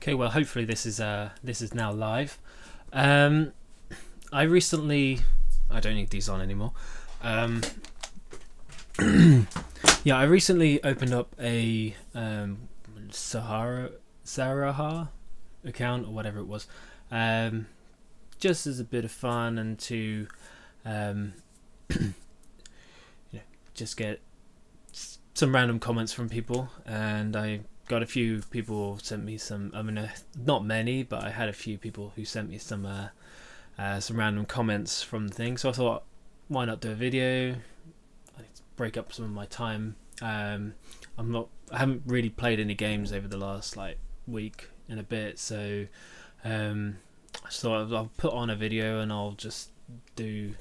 Okay, well, hopefully this is now live. I recently, I don't need these on anymore. Yeah, I recently opened up a Sarahah account or whatever it was, just as a bit of fun and to, just get some random comments from people, and I got a few people sent me some. I mean, not many, but I had a few people who sent me some random comments from the thing. So I thought, why not do a video? I need to break up some of my time. I haven't really played any games over the last week and a bit, so I thought I'll put on a video and I'll just do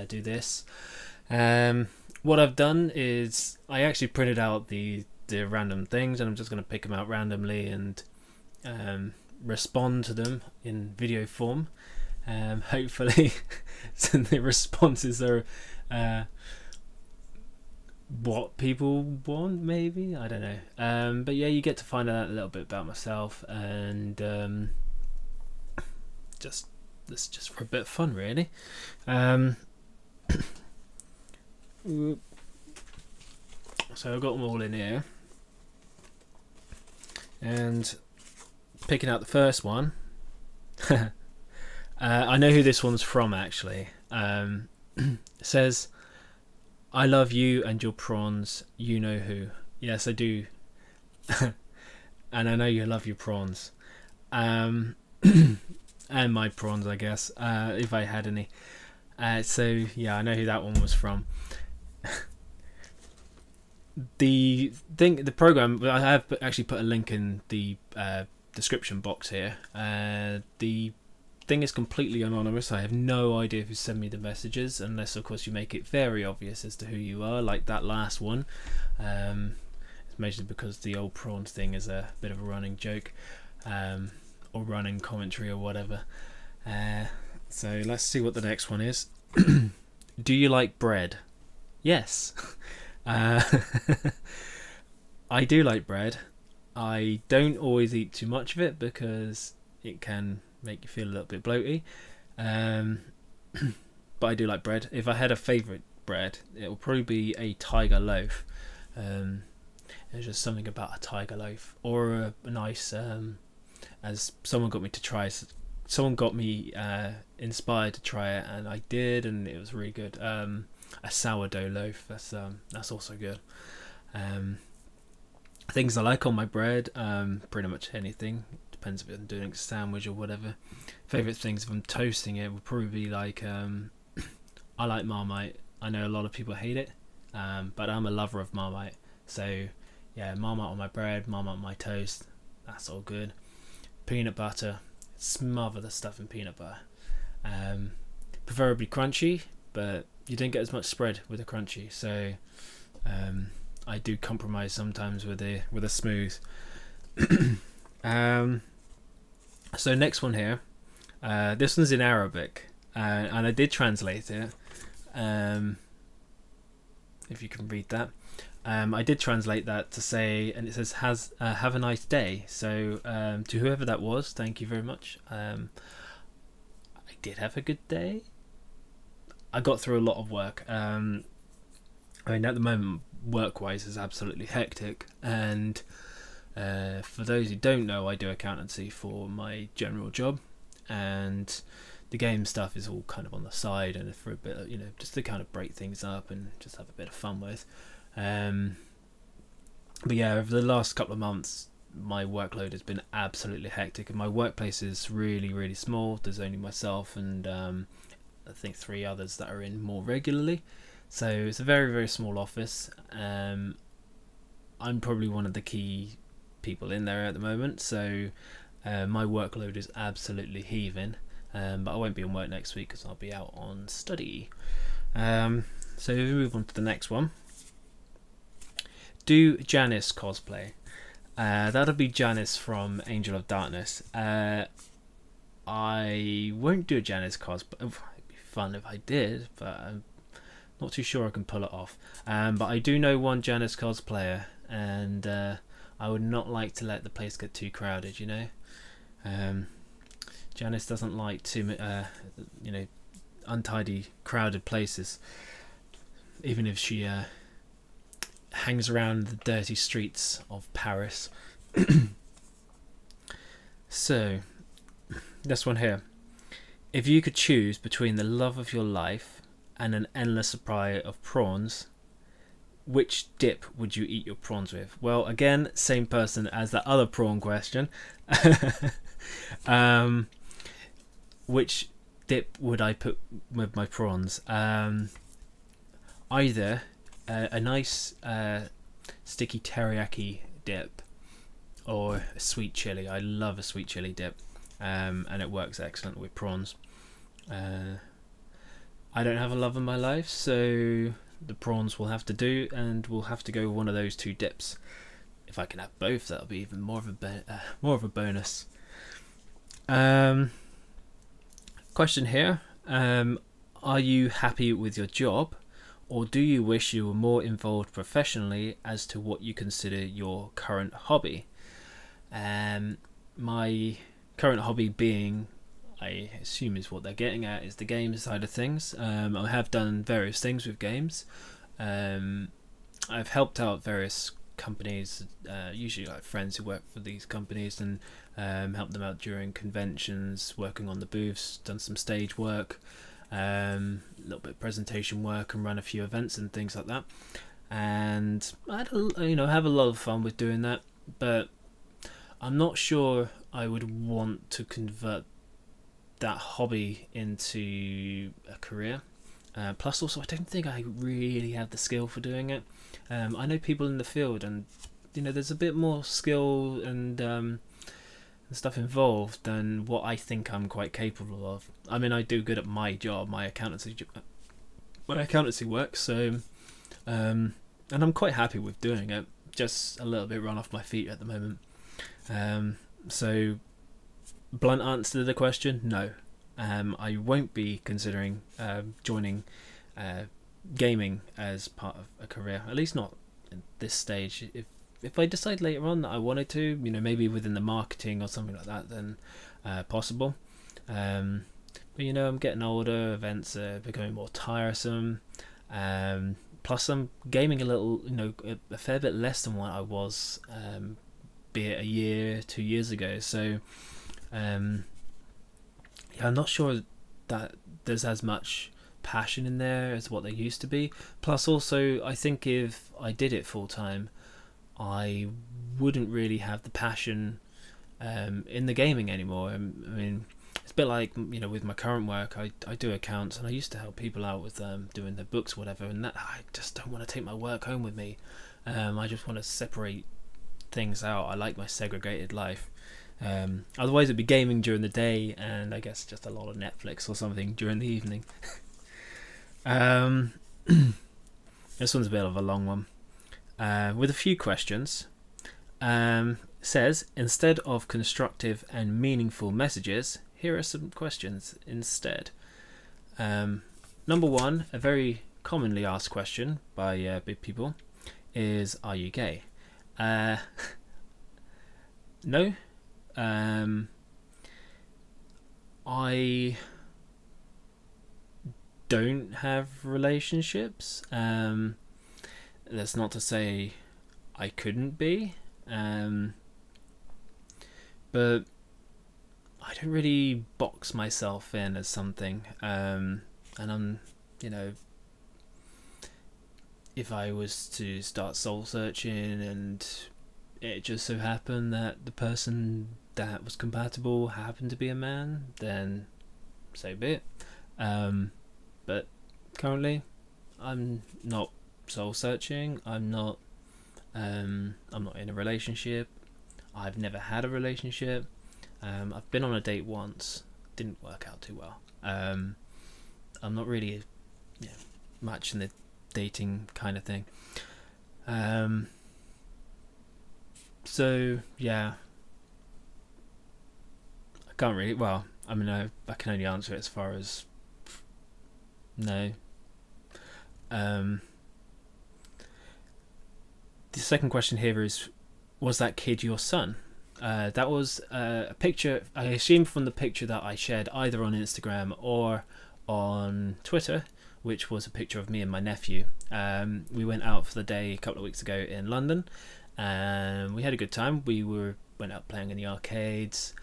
this. What I've done is I actually printed out the random things, and I'm just going to pick them out randomly and respond to them in video form. Hopefully the responses are what people want, maybe, I don't know. But yeah, you get to find out a little bit about myself, and it's just for a bit of fun, really. So I've got them all in here, and picking out the first one. I know who this one's from, actually. It says, "I love you and your prawns, you know who." Yes, I do. And I know you love your prawns, and my prawns, I guess, if I had any. So yeah, I know who that one was from. The program, I have actually put a link in the description box here. The thing is completely anonymous. I have no idea who sent me the messages, unless of course you make it very obvious as to who you are, like that last one. It's mostly because the old prawns thing is a bit of a running joke, or running commentary or whatever. So let's see what the next one is. Do you like bread? Yes. I do like bread. I don't always eat too much of it because it can make you feel a little bit bloaty, but I do like bread. If I had a favourite bread, it will probably be a tiger loaf. There's just something about a tiger loaf, or a nice, as someone got me to try, someone got me inspired to try it, and I did, and it was really good. A sourdough loaf, that's also good. Things I like on my bread, pretty much anything. Depends if I'm doing a sandwich or whatever. Favourite things, if I'm toasting it, would probably be like, I like Marmite. I know a lot of people hate it, but I'm a lover of Marmite. So yeah, Marmite on my bread, Marmite on my toast, that's all good. Peanut butter, smother the stuff in peanut butter. Preferably crunchy, but you don't get as much spread with a crunchy, so I do compromise sometimes with a smooth. So next one here, this one's in Arabic, and I did translate it. If you can read that, I did translate that to say, and it says, have a nice day. So to whoever that was, thank you very much. I did have a good day. I got through a lot of work. I mean, at the moment, work-wise, is absolutely hectic, and for those who don't know, I do accountancy for my general job, and the game stuff is all kind of on the side, and for a bit of, just to kind of break things up and just have a bit of fun with. But yeah, over the last couple of months, my workload has been absolutely hectic, and my workplace is really, really small. There's only myself and I think 3 others that are in more regularly, so it's a very, very small office. I'm probably one of the key people in there at the moment, so my workload is absolutely heaving, but I won't be on work next week because I'll be out on study. So we move on to the next one. Do Janice cosplay? That'll be Janice from Angel of Darkness. I won't do a Janice cosplay. It'd be fun if I did, but I'm not too sure I can pull it off. But I do know one Janice cosplayer, and I would not like to let the place get too crowded, Janice doesn't like too untidy, crowded places, even if she hangs around the dirty streets of Paris. So, this one here. If you could choose between the love of your life and an endless supply of prawns, which dip would you eat your prawns with? Well, again, same person as that other prawn question. Which dip would I put with my prawns? Either a nice sticky teriyaki dip or a sweet chili. I love a sweet chili dip, and it works excellent with prawns. I don't have a love in my life, so the prawns will have to do, and we'll have to go with one of those two dips. If I can have both, that'll be even more of a bonus. Question here: are you happy with your job, or do you wish you were more involved professionally as to what you consider your current hobby? My current hobby being, I assume is what they're getting at, is the games side of things. I have done various things with games. I've helped out various companies, usually like friends who work for these companies, and helped them out during conventions, working on the booths, done some stage work, a little bit of presentation work, and run a few events and things like that. And I have a lot of fun with doing that, but I'm not sure I would want to convert that hobby into a career. Plus also I don't think I really have the skill for doing it. I know people in the field, and there's a bit more skill and stuff involved than what I think I'm quite capable of. I mean, I do good at my job, my accountancy work, so and I'm quite happy with doing it, just a little bit run off my feet at the moment. So blunt answer to the question, no. I won't be considering joining gaming as part of a career, at least not at this stage. If I decide later on that I wanted to, maybe within the marketing or something like that, then possible. But I'm getting older, events are becoming more tiresome. Plus I'm gaming a little, a fair bit less than what I was, be it a year, 2 years ago. So I'm not sure that there's as much passion in there as what there used to be. Plus also, I think if I did it full time, I wouldn't really have the passion in the gaming anymore. I mean, it's a bit like, with my current work, I do accounts, and I used to help people out with doing their books, whatever, and that I just don't want to take my work home with me. I just want to separate things out. I like my segregated life. Otherwise it'd be gaming during the day, and I guess just a lot of Netflix or something during the evening. This one's a bit of a long one, with a few questions. Says, instead of constructive and meaningful messages, here are some questions instead. Number one, a very commonly asked question by big people, is, are you gay? No. I don't have relationships. That's not to say I couldn't be, but I don't really box myself in as something, and I'm, if I was to start soul searching and it just so happened that the person that was compatible happened to be a man, then so be it. But currently I'm not soul searching. I'm not in a relationship. I've never had a relationship. I've been on a date once, didn't work out too well. I'm not really much in the dating kind of thing. So yeah, I can't really, well, I mean, I can only answer it as far as no. The second question here is, was that kid your son? That was a picture, I assume, from the picture that I shared either on Instagram or on Twitter, which was a picture of me and my nephew. We went out for the day a couple of weeks ago in London, and we had a good time. Went out playing in the arcades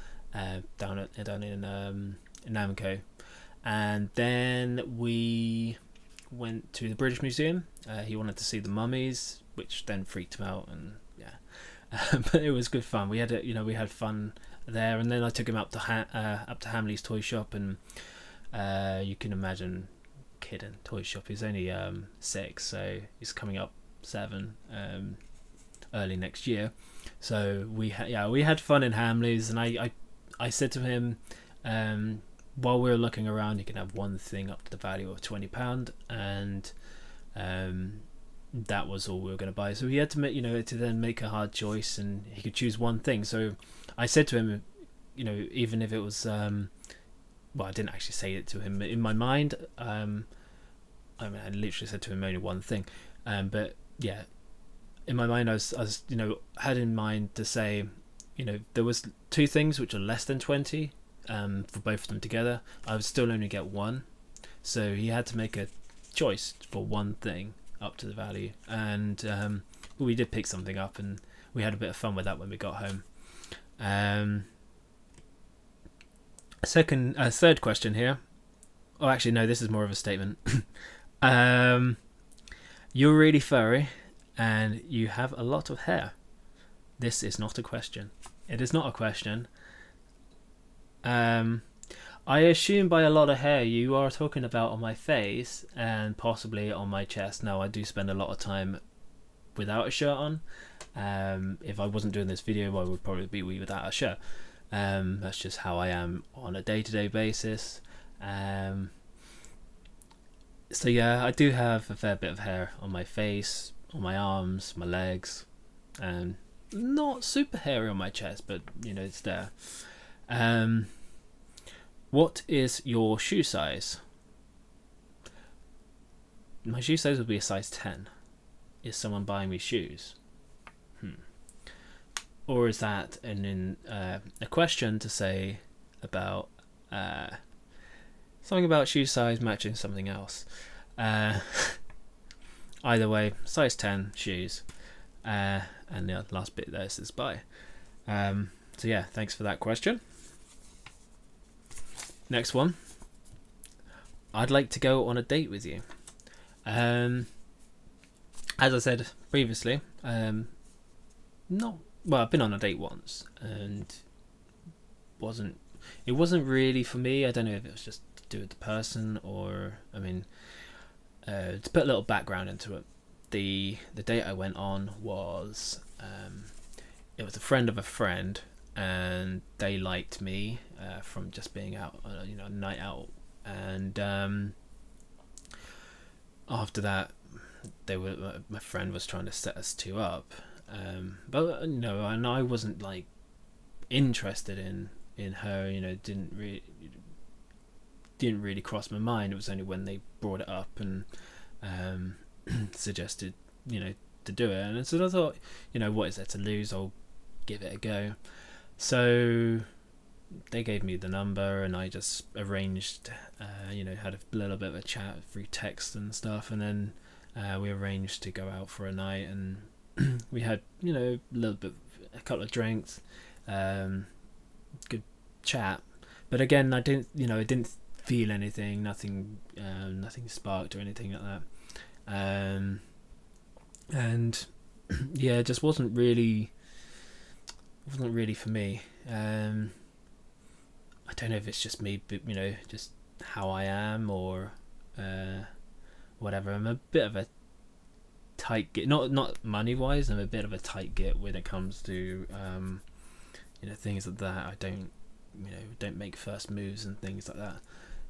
down in Namco, and then we went to the British Museum. He wanted to see the mummies, which then freaked him out, and yeah, but it was good fun. We had fun there, and then I took him up to Hamley's toy shop, and you can imagine, kid in toy shop. He's only 6, so he's coming up 7 early next year. So we had fun in Hamley's, and I said to him, while we were looking around, you can have one thing up to the value of £20, and that was all we were going to buy. So he had to then make a hard choice, and he could choose one thing. So I said to him, even if it was well, I didn't actually say it to him in my mind. I literally said to him only one thing, but yeah, in my mind I was had in mind to say, there was 2 things which are less than 20 for both of them together. I would still only get one, so he had to make a choice for one thing up to the value, and we did pick something up, and we had a bit of fun with that when we got home. Third question here. Oh, actually no, this is more of a statement. You're really furry and you have a lot of hair. This is not a question. It is not a question. I assume by a lot of hair you are talking about on my face and possibly on my chest. Now, I do spend a lot of time without a shirt on. If I wasn't doing this video, I would probably be without a shirt. That's just how I am on a day-to-day basis. So yeah, I do have a fair bit of hair on my face, on my arms, my legs, and not super hairy on my chest, but it's there. What is your shoe size? My shoe size would be a size 10. Is someone buying me shoes? Or is that a question to say about something about shoe size matching something else? Either way, size 10 shoes, and the last bit there says buy. So yeah, thanks for that question. Next one. I'd like to go on a date with you. As I said previously, I've been on a date once, and it wasn't really for me. I don't know if it was just to do with the person, or to put a little background into it. The date I went on was it was a friend of a friend, and they liked me from just being out on a night out, and after that my friend was trying to set us 2 up, but and I wasn't like interested in her. Didn't really cross my mind. It was only when they brought it up and suggested to do it, and so I thought, what is there to lose, I'll give it a go. So they gave me the number, and I just arranged, had a little bit of a chat through text and stuff, and then we arranged to go out for a night, and we had a couple of drinks, good chat, but again I didn't feel anything, nothing sparked or anything like that, and yeah, it just wasn't really for me. I don't know if it's just me, but just how I am, or whatever. I'm a bit of a tight git, not money wise. I'm a bit of a tight git when it comes to things like that. I don't make first moves and things like that,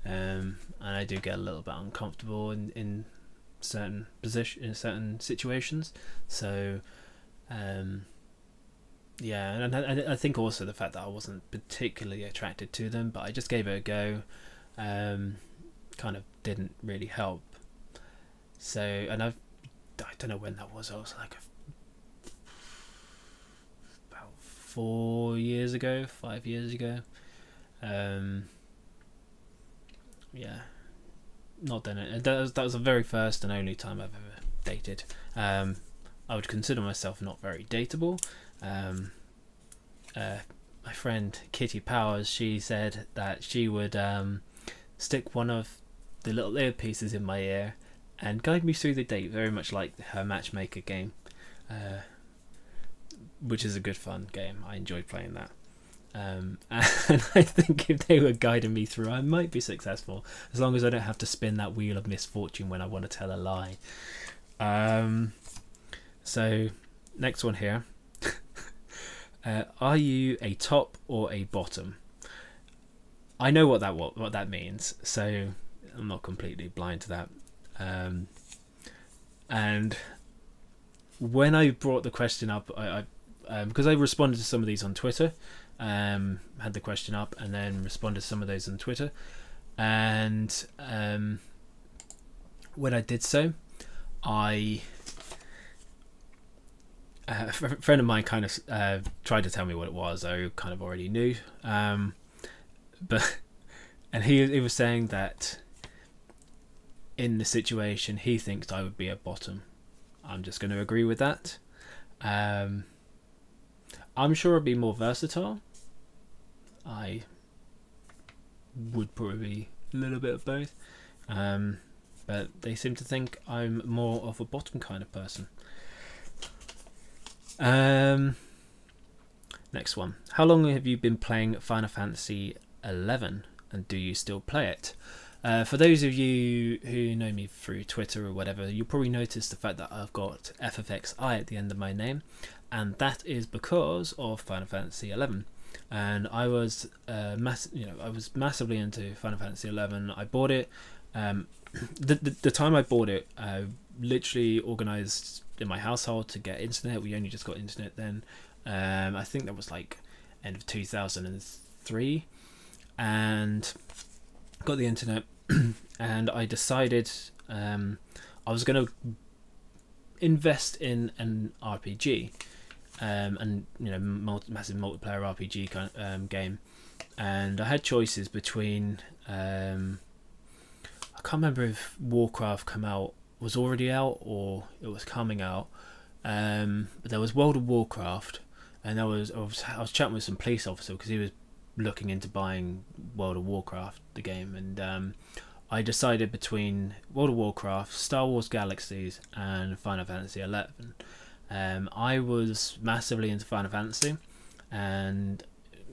and I do get a little bit uncomfortable in certain certain situations. So yeah, and I think also the fact that I wasn't particularly attracted to them, but I just gave it a go, kind of didn't really help. So, and I don't know when that was. I was like about 4 years ago, 5 years ago. Yeah, not done it. That was the very first and only time I've ever dated. I would consider myself not very dateable. My friend Kitty Powers, she said that she would stick one of the little earpieces in my ear and guide me through the date, very much like her matchmaker game, which is a good fun game. I enjoyed playing that. And I think if they were guiding me through, I might be successful, as long as I don't have to spin that wheel of misfortune when I want to tell a lie. So next one here. Are you a top or a bottom? I know what that means, so I'm not completely blind to that. And when I brought the question up, I because I responded to some of these on Twitter, had the question up and then responded to some of those on Twitter, and when I did so, a friend of mine kind of tried to tell me what it was. I kind of already knew, and he was saying that in the situation he thinks I would be a bottom. I'm just going to agree with that. I'm sure I'd be more versatile. I would probably be a little bit of both, but they seem to think I'm more of a bottom kind of person. Next one. How long have you been playing Final Fantasy 11, and do you still play it? For those of you who know me through Twitter or whatever, you'll probably notice the fact that I've got FFXI at the end of my name, and that is because of Final Fantasy 11. And I was I was massively into Final Fantasy 11. I bought it. The time I bought it, I literally organised in my household to get internet. We only just got internet then. I think that was like end of 2003, and got the internet. And I decided I was going to invest in an RPG, and massive multiplayer RPG kind of game. And I had choices between I can't remember if Warcraft was already out or it was coming out, but there was World of Warcraft, and I was chatting with some police officer because he was looking into buying World of Warcraft, the game, and I decided between World of Warcraft, Star Wars Galaxies, and Final Fantasy 11. I was massively into Final Fantasy, and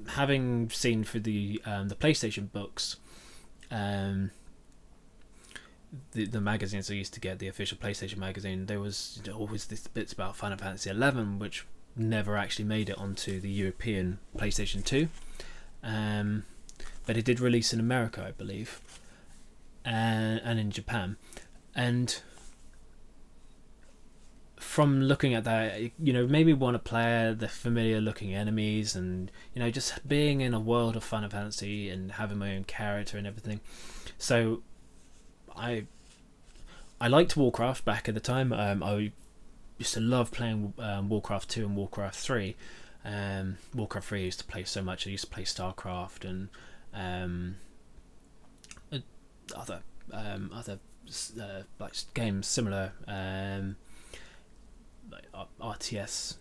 having seen through the PlayStation books, the magazines I used to get, the official PlayStation magazine, there was always this bits about Final Fantasy 11, which never actually made it onto the European PlayStation 2. But it did release in America, I believe, and in Japan. And from looking at that, made me want to play the familiar looking enemies, and just being in a world of Final Fantasy and having my own character and everything. So I liked Warcraft back at the time. I used to love playing Warcraft 2 and Warcraft 3. Warcraft 3 I used to play so much. I used to play StarCraft and other like games similar, like RTS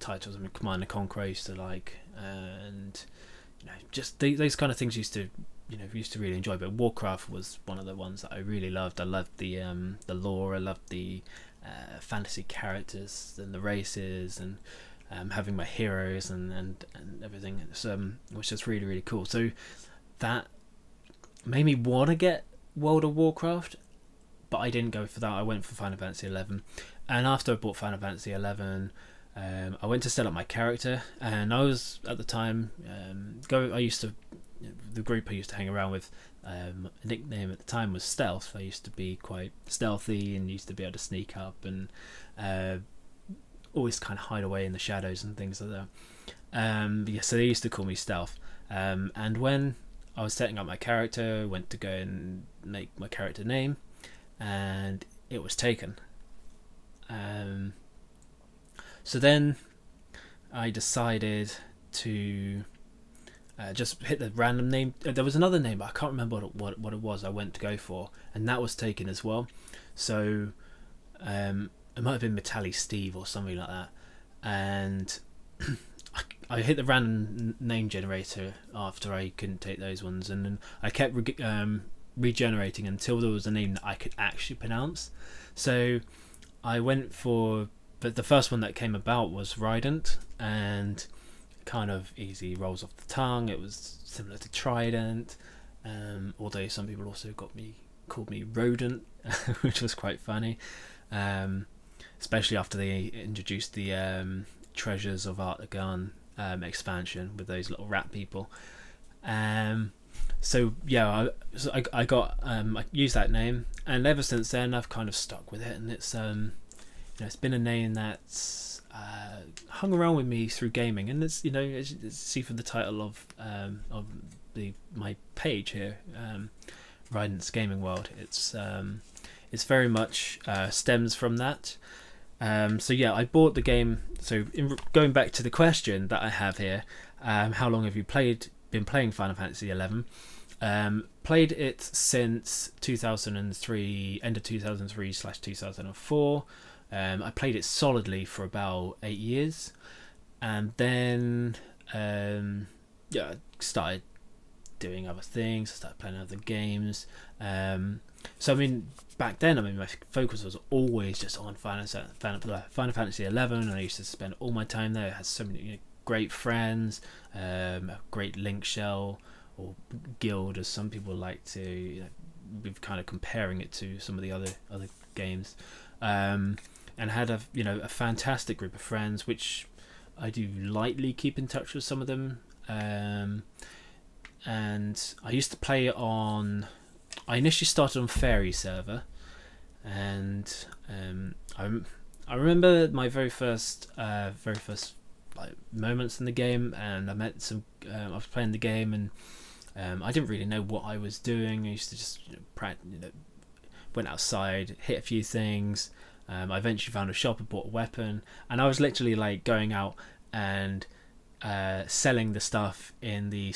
titles. I mean, Command and Conquer I used to like, and just those kind of things used to really enjoy. But Warcraft was one of the ones that I really loved. I loved the lore. I loved the fantasy characters and the races, and having my heroes and everything. It's, which is really, really cool. So that made me want to get World of Warcraft, but I didn't go for that. I went for Final Fantasy 11, and after I bought Final Fantasy 11, I went to set up my character, and I was at the time I used to, the group I used to hang around with, a nickname at the time was Stealth. I used to be quite stealthy and used to be able to sneak up and always kind of hide away in the shadows and things like that. Yeah, so they used to call me Stealth. And when I was setting up my character, went to go and make my character name, and it was taken. So then I decided to just hit the random name. There was another name, but I can't remember what it was I went to go for, and that was taken as well. So it might have been Metallic Steve or something like that, and I hit the random name generator after I couldn't take those ones, and then I kept regenerating until there was a name that I could actually pronounce. So I went for, but the first one that came about was Rident, and kind of easy, rolls off the tongue. It was similar to Trident, although some people also called me Rodent, which was quite funny, especially after they introduced the Treasures of Art Garn expansion with those little rat people. So yeah, I got I used that name, and ever since then I've kind of stuck with it, and it's it's been a name that's hung around with me through gaming, and it's, as you see from the title of my page here, Rident's Gaming World, it's very much stems from that. So yeah, I bought the game. So going back to the question that I have here, how long have you been playing Final Fantasy XI? Played it since 2003, end of 2003/2004. I played it solidly for about 8 years, and then yeah, started doing other things. I started playing other games. So I mean, back then, my focus was always just on Final Fantasy XI, and I used to spend all my time there. I had so many great friends, a great link shell or guild, as some people like to, we've kind of comparing it to some of the other games, and had a fantastic group of friends, which I do lightly keep in touch with some of them. And I used to play on, I initially started on Fairy server, and I remember my very first moments in the game, and I met some. I was playing the game, and I didn't really know what I was doing. I used to just went outside, hit a few things. I eventually found a shop and bought a weapon, and I was literally like going out and selling the stuff in the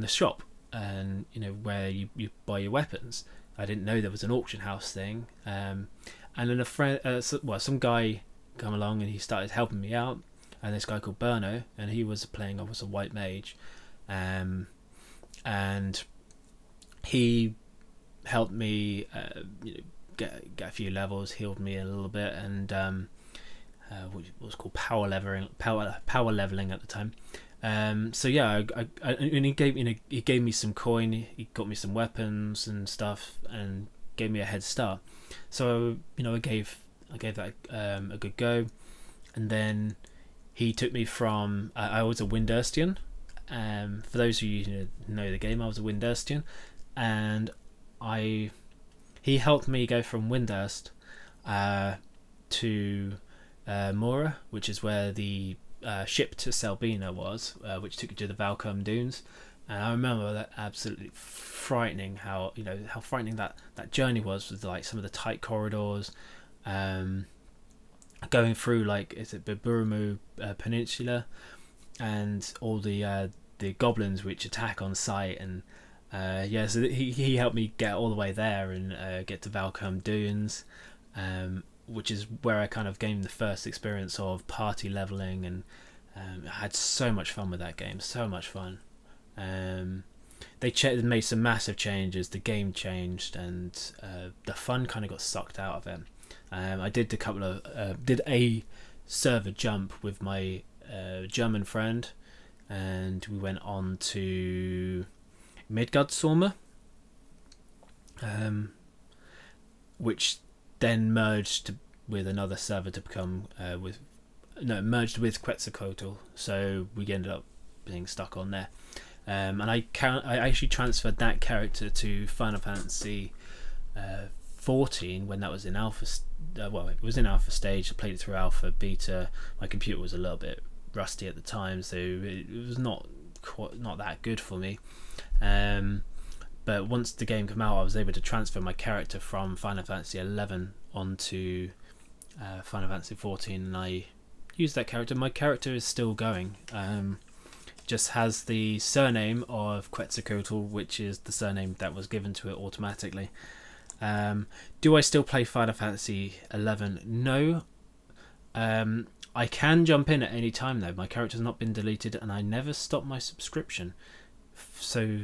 shop, and where you buy your weapons. I didn't know there was an auction house thing, and then a friend, some guy come along, and he started helping me out. And this guy called Berno, and he was playing, I was a white mage, and he helped me get a few levels, healed me a little bit, and what was called power leveling at the time. So yeah, and he gave me some coin. He got me some weapons and stuff, and gave me a head start. So I gave that a good go, and then he took me from I was a Windurstian. For those of you who know the game, I was a Windurstian, and he helped me go from Windurst to Mora, which is where the ship to Selbina was, which took you to the Valcom Dunes. And I remember that absolutely frightening, how frightening that journey was, with like some of the tight corridors, going through, like, is it Biburimu Peninsula, and all the goblins which attack on sight, and yeah, so he helped me get all the way there and get to Valcom Dunes, which is where I kind of gained the first experience of party leveling, and I had so much fun with that game, so much fun. They made some massive changes, the game changed, and the fun kind of got sucked out of it. I did a server jump with my German friend, and we went on to Midgardsormr, which then merged with another server to become merged with Quetzalcoatl, so we ended up being stuck on there. And I actually transferred that character to Final Fantasy 14 when that was in alpha. Well, it was in alpha stage. I played it through alpha, beta. My computer was a little bit rusty at the time, so it was not that good for me. But once the game came out, I was able to transfer my character from Final Fantasy 11 onto Final Fantasy 14, and I use that character. My character is still going. Just has the surname of Quetzalcoatl, which is the surname that was given to it automatically. Do I still play Final Fantasy 11? No. I can jump in at any time though. My character's not been deleted, and I never stopped my subscription. So,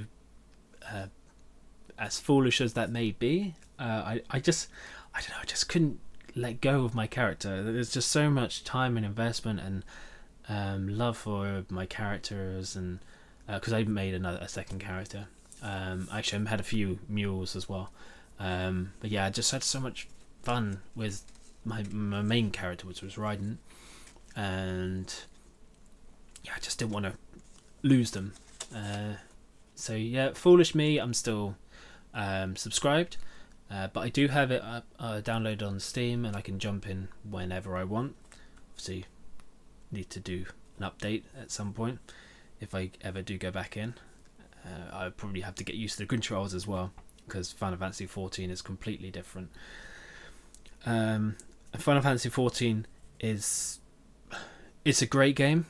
as foolish as that may be, I don't know. I just couldn't let go of my character. There's just so much time and investment and love for my characters, and because I made a second character. Actually, I had a few mules as well. But yeah, I just had so much fun with my main character, which was Raiden, and yeah, I just didn't want to lose them. So yeah, foolish me, I'm still subscribed, but I do have it downloaded on Steam, and I can jump in whenever I want. Obviously, need to do an update at some point if I ever do go back in. I probably have to get used to the controls as well, because Final Fantasy 14 is completely different. Final Fantasy 14 it's a great game,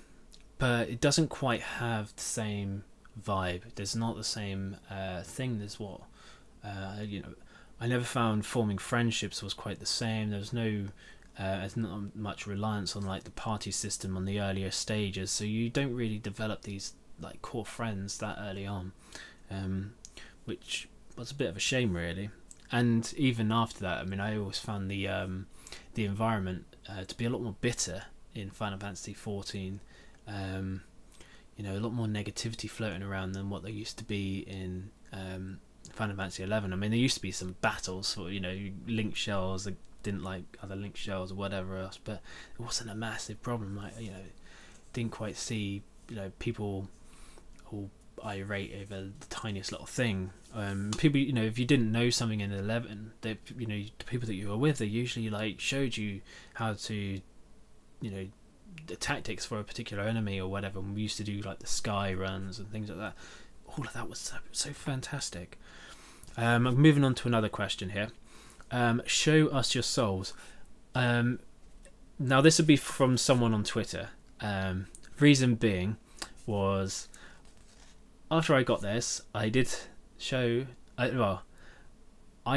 but it doesn't quite have the same vibe. There's not the same thing as what I never found forming friendships was quite the same. There's not much reliance on like the party system on the earlier stages, so you don't really develop these like core friends that early on, which was a bit of a shame really. And even after that, I mean, I always found the environment to be a lot more bitter in Final Fantasy 14. A lot more negativity floating around than what there used to be in Final Fantasy 11. I mean, there used to be some battles for link shells that didn't like other link shells or whatever else, but it wasn't a massive problem. Like didn't quite see people all irate over the tiniest little thing. People, if you didn't know something in 11, the people that you were with, they usually like showed you how to, the tactics for a particular enemy or whatever. And we used to do like the sky runs and things like that. All of that was so fantastic. I'm moving on to another question here. Show us your souls. Now this would be from someone on Twitter. Reason being was, after I got this, I did show. I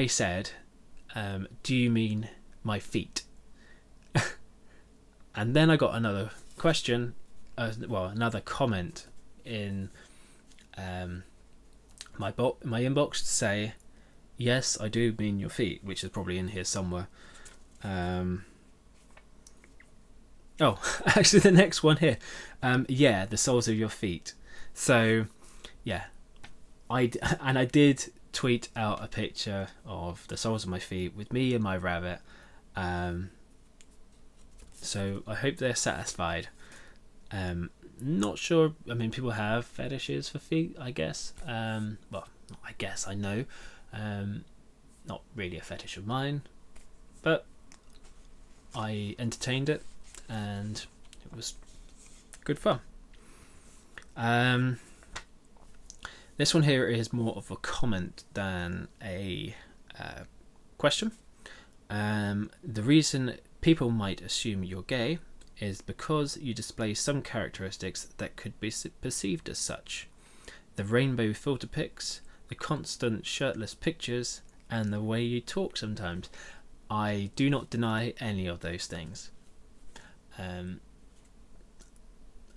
said, "Do you mean my feet?" And then I got another question, another comment in my inbox to say, "Yes, I do mean your feet," which is probably in here somewhere. Oh, actually, the next one here. Yeah, the soles of your feet. So, yeah, I did tweet out a picture of the soles of my feet with me and my rabbit. So I hope they're satisfied. Not sure. I mean, people have fetishes for feet, I guess. Well, I guess I know. Not really a fetish of mine, but I entertained it, and it was good fun. This one here is more of a comment than a question. The reason people might assume you're gay is because you display some characteristics that could be perceived as such. The rainbow filter pics, the constant shirtless pictures, and the way you talk sometimes. I do not deny any of those things. And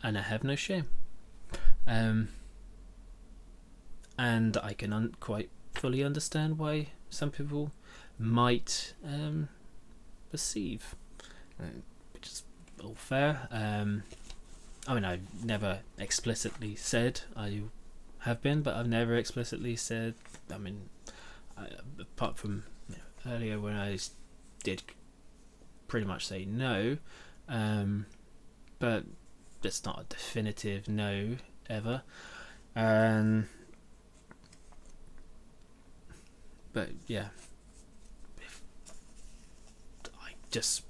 I have no shame. And I can quite fully understand why some people might perceive, which is all fair. I mean, I've never explicitly said I have been, but I've never explicitly said, I mean, apart from earlier when I did pretty much say no, but that's not a definitive no ever. But yeah, I just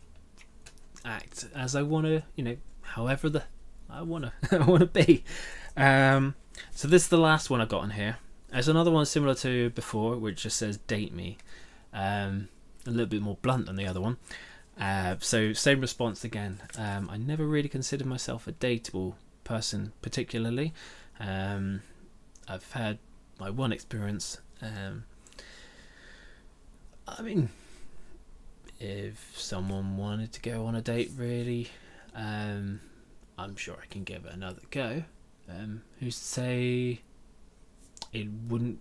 act as I want to, however I want to be. So this is the last one I got on here. There's another one similar to before, which just says "date me," a little bit more blunt than the other one. So same response again. I never really considered myself a dateable person particularly. I've had my one experience. I mean, if someone wanted to go on a date, really, I'm sure I can give it another go. Who's to say it wouldn't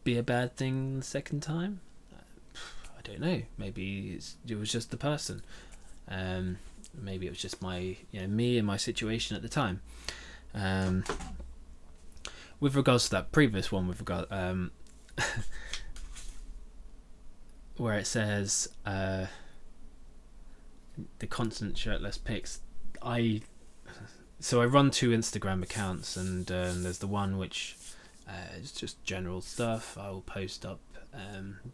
be a bad thing the second time? I don't know. Maybe it was just the person. Maybe it was just me and my situation at the time. With regards to that previous one, where it says the constant shirtless pics, I run 2 Instagram accounts, and there's the one which is just general stuff. I will post up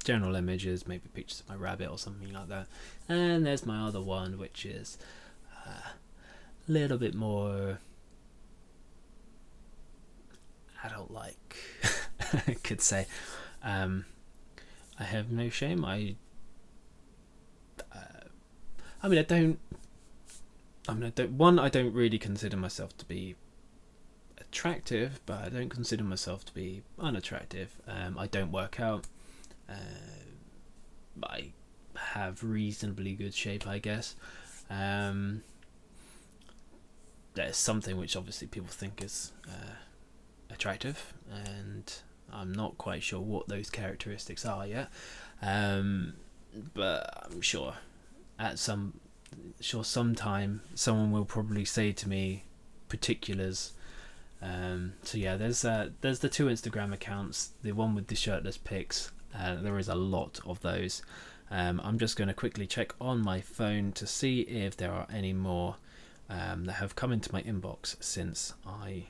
general images, maybe pictures of my rabbit or something like that, and there's my other one which is a little bit more adult-like, I could say. I have no shame. I don't really consider myself to be attractive, but I don't consider myself to be unattractive. I don't work out. I have reasonably good shape, I guess. There's something which obviously people think is attractive, and I'm not quite sure what those characteristics are yet. But I'm sure sometime someone will probably say to me particulars. So yeah, there's the 2 Instagram accounts, the one with the shirtless pics. There is a lot of those. I'm just going to quickly check on my phone to see if there are any more that have come into my inbox since I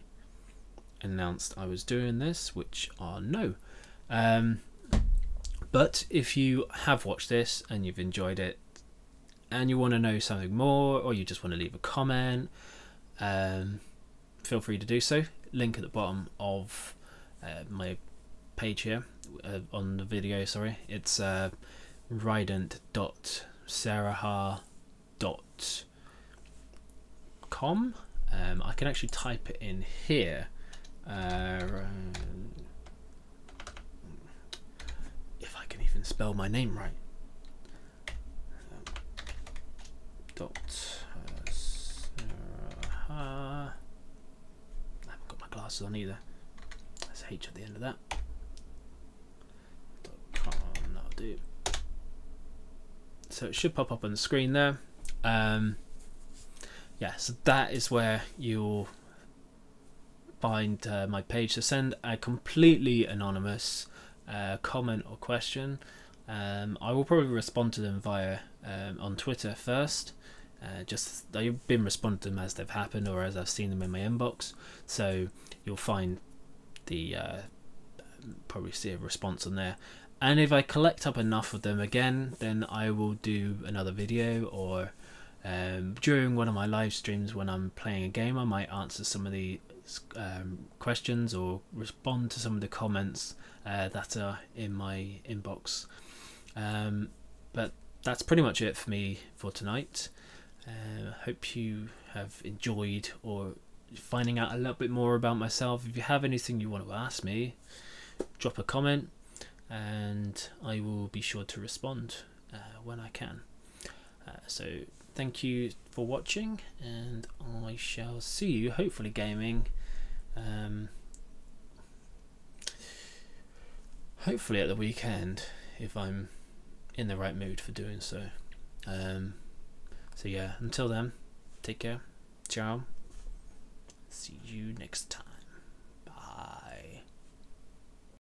announced I was doing this, which are no. But if you have watched this and you've enjoyed it and you want to know something more, or you just want to leave a comment, feel free to do so. Link at the bottom of my page here on the video. Sorry, it's rident.sarahah.com. I can actually type it in here. If I can even spell my name right. Sarahah. I haven't got my glasses on either. There's H at the end of that. .com, that'll do. So it should pop up on the screen there. Yeah, so that is where you'll find my page to send a completely anonymous comment or question. I will probably respond to them via on Twitter first. Just they've been responded to them as they've happened, or as I've seen them in my inbox. So you'll find the probably see a response on there. And if I collect up enough of them again, then I will do another video, or during one of my live streams when I'm playing a game, I might answer some of the questions or respond to some of the comments that are in my inbox. But that's pretty much it for me for tonight. Hope you have enjoyed or finding out a little bit more about myself. If you have anything you want to ask me, drop a comment and I will be sure to respond when I can. So thank you for watching, and I shall see you hopefully gaming, hopefully at the weekend if I'm in the right mood for doing so. So yeah, until then, take care, ciao, see you next time.